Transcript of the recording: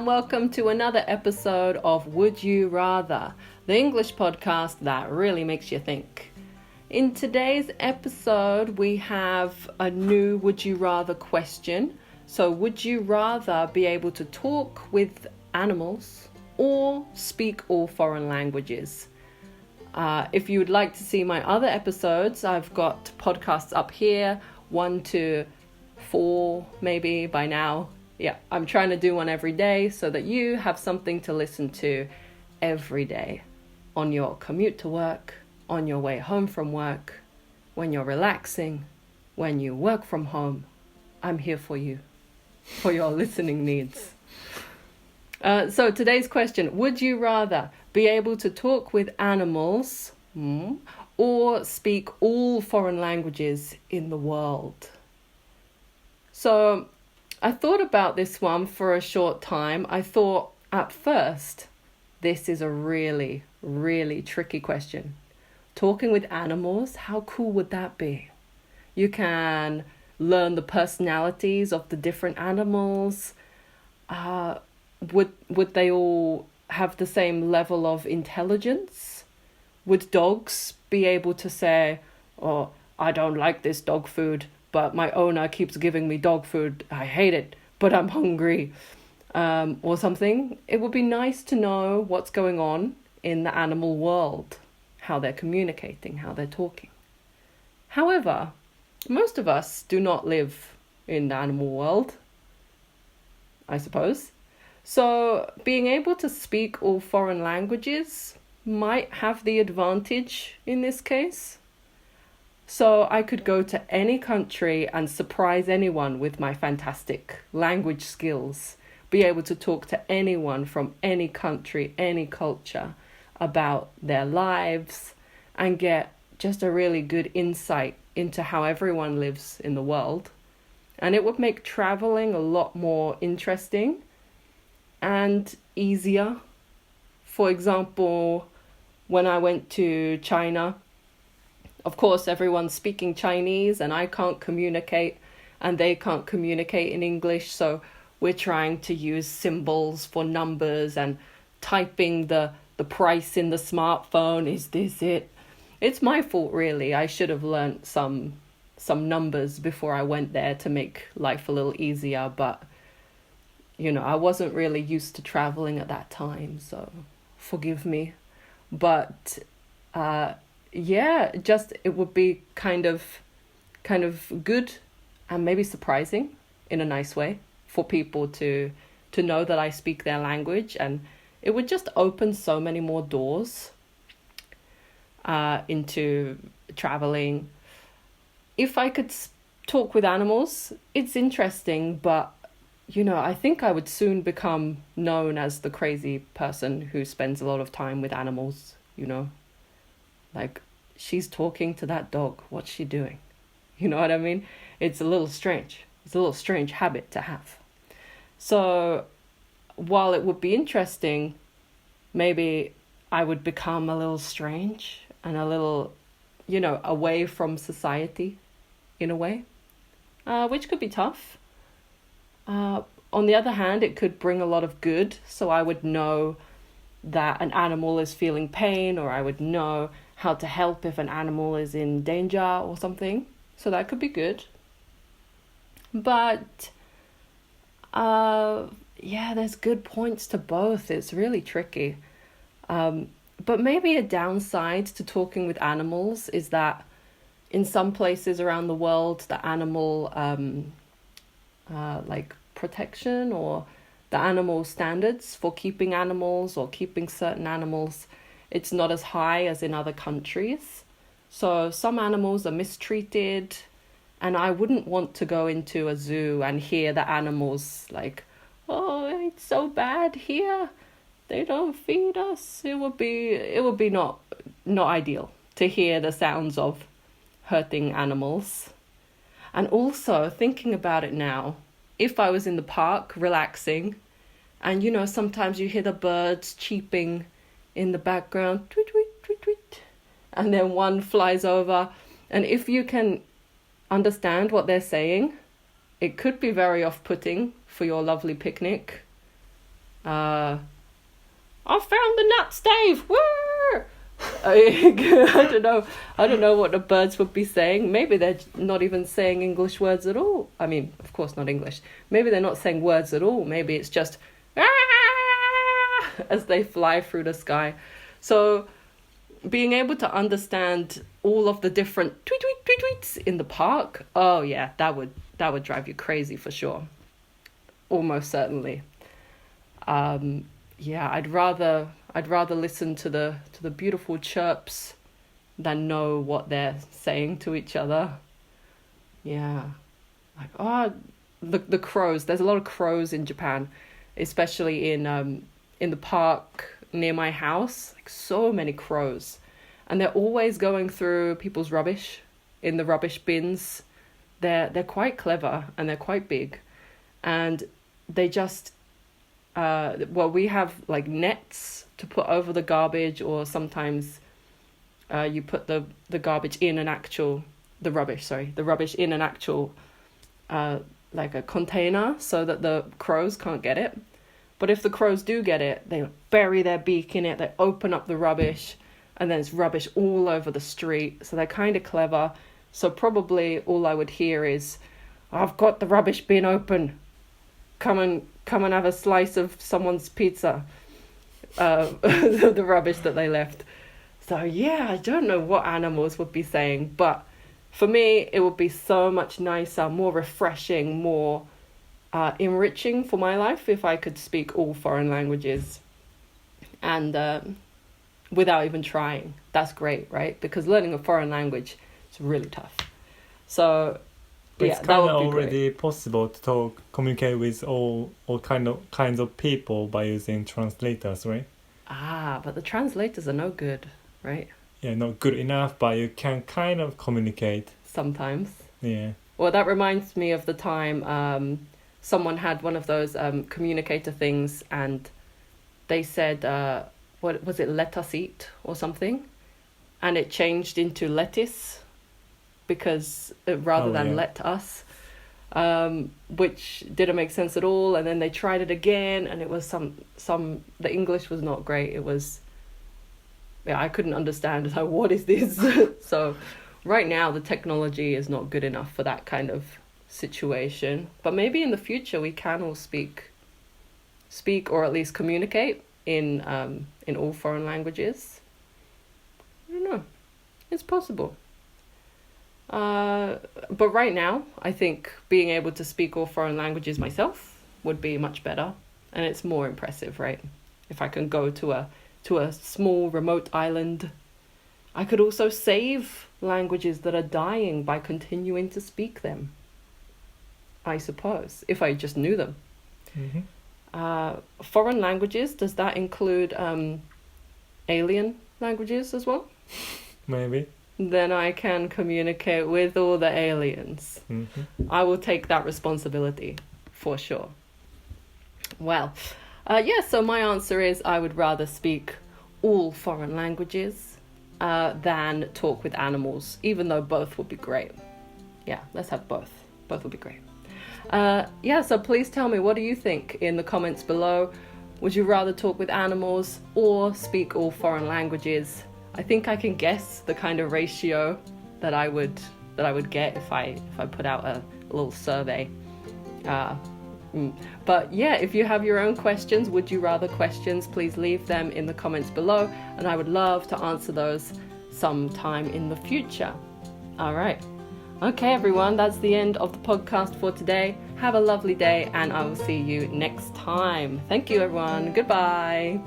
and welcome to another episode of Would You Rather, the English podcast that really makes you think. In today's episode, we have a new Would You Rather question. So, would you rather be able to talk with animals or speak all foreign languages? If you would like to see my other episodes, I've got podcasts up here, 1 to 4 maybe by now. Yeah, I'm trying to do one every day so that you have something to listen to every day on your commute to work, on your way home from work, when you're relaxing, when you work from home. I'm here for you, for your listening needs. So today's question, would you rather be able to talk with animals or speak all foreign languages in the world? So I thought about this one for a short time. I thought at first, this is a really, really tricky question. Talking with animals, how cool would that be? You can learn the personalities of the different animals. Would they all have the same level of intelligence? Would dogs be able to say, oh, I don't like this dog food, but my owner keeps giving me dog food. I hate it, but I'm hungry, or something. It would be nice to know what's going on in the animal world, how they're communicating, how they're talking. However, most of us do not live in the animal world, I suppose. So being able to speak all foreign languages might have the advantage in this case. So I could go to any country and surprise anyone with my fantastic language skills, be able to talk to anyone from any country, any culture about their lives, and get just a really good insight into how everyone lives in the world. And it would make traveling a lot more interesting and easier. For example, when I went to China, of course, everyone's speaking Chinese and I can't communicate and they can't communicate in English. So we're trying to use symbols for numbers and typing the price in the smartphone. Is this it? It's my fault, really. I should have learnt some numbers before I went there to make life a little easier. But, I wasn't really used to traveling at that time. So forgive me. But it would be kind of good and maybe surprising in a nice way for people to know that I speak their language, and it would just open so many more doors into traveling. If I could talk with animals, it's interesting, but I think I would soon become known as the crazy person who spends a lot of time with animals, Like, she's talking to that dog. What's she doing? You know what I mean? It's a little strange. It's a little strange habit to have. So while it would be interesting, maybe I would become a little strange and a little, away from society in a way, which could be tough. On the other hand, it could bring a lot of good. So I would know that an animal is feeling pain, or I would know how to help if an animal is in danger or something. So that could be good. But there's good points to both. It's really tricky. But maybe a downside to talking with animals is that in some places around the world, the animal protection or the animal standards for keeping animals or keeping certain animals, it's not as high as in other countries. So some animals are mistreated, and I wouldn't want to go into a zoo and hear the animals like, oh, it's so bad here. They don't feed us. It would be not ideal to hear the sounds of hurting animals. And also thinking about it now, if I was in the park relaxing, and sometimes you hear the birds cheeping in the background, tweet, tweet, tweet, tweet, and then one flies over, and if you can understand what they're saying, it could be very off-putting for your lovely picnic. I found the nuts, Dave. Woo! I don't know what the birds would be saying. Maybe they're not even saying English words at all. I mean, of course not English. Maybe they're not saying words at all. Maybe it's just as they fly through the sky. So being able to understand all of the different tweet tweet tweet tweets in the park, oh yeah, that would drive you crazy for sure. Almost certainly. Yeah, I'd rather listen to the beautiful chirps than know what they're saying to each other. Yeah. Like the crows. There's a lot of crows in Japan, especially in the park near my house. Like so many crows. And they're always going through people's rubbish in the rubbish bins. They're quite clever and they're quite big. And they just we have like nets to put over the garbage, or sometimes you put the garbage in the rubbish in an actual like a container so that the crows can't get it. But if the crows do get it, they bury their beak in it, they open up the rubbish, and then it's rubbish all over the street. So they're kind of clever. So probably all I would hear is, I've got the rubbish bin open. Come and have a slice of someone's pizza. The rubbish that they left. So yeah, I don't know what animals would be saying, but for me, it would be so much nicer, more refreshing, more enriching for my life if I could speak all foreign languages. And without even trying. That's great, right? Because learning a foreign language is really tough. So but yeah, it's that kind would of be already great. possible to communicate with all kinds of people by using translators, right? But the translators are no good, right? Yeah, not good enough, but you can kind of communicate. Sometimes. Yeah. Well, that reminds me of the time someone had one of those communicator things, and they said, what was it, let us eat or something? And it changed into lettuce because rather than let us, which didn't make sense at all. And then they tried it again, and it was the English was not great. It was, I couldn't understand. Like, what is this? So right now the technology is not good enough for that kind of situation. But maybe in the future we can all speak or at least communicate in all foreign languages. I don't know. It's possible. But right now, I think being able to speak all foreign languages myself would be much better, and it's more impressive, right? If I can go to a small remote island, I could also save languages that are dying by continuing to speak them. I suppose, if I just knew them. Mm-hmm. Foreign languages, does that include alien languages as well? Maybe. Then I can communicate with all the aliens. Mm-hmm. I will take that responsibility for sure. Well, so my answer is I would rather speak all foreign languages than talk with animals, even though both would be great. Yeah, let's have both. Both would be great. So please tell me, what do you think in the comments below? Would you rather talk with animals or speak all foreign languages? I think I can guess the kind of ratio that I would get if I put out a little survey. But yeah, if you have your own questions, would you rather questions, please leave them in the comments below, and I would love to answer those sometime in the future. All right. Okay, everyone, that's the end of the podcast for today. Have a lovely day, and I will see you next time. Thank you, everyone. Goodbye.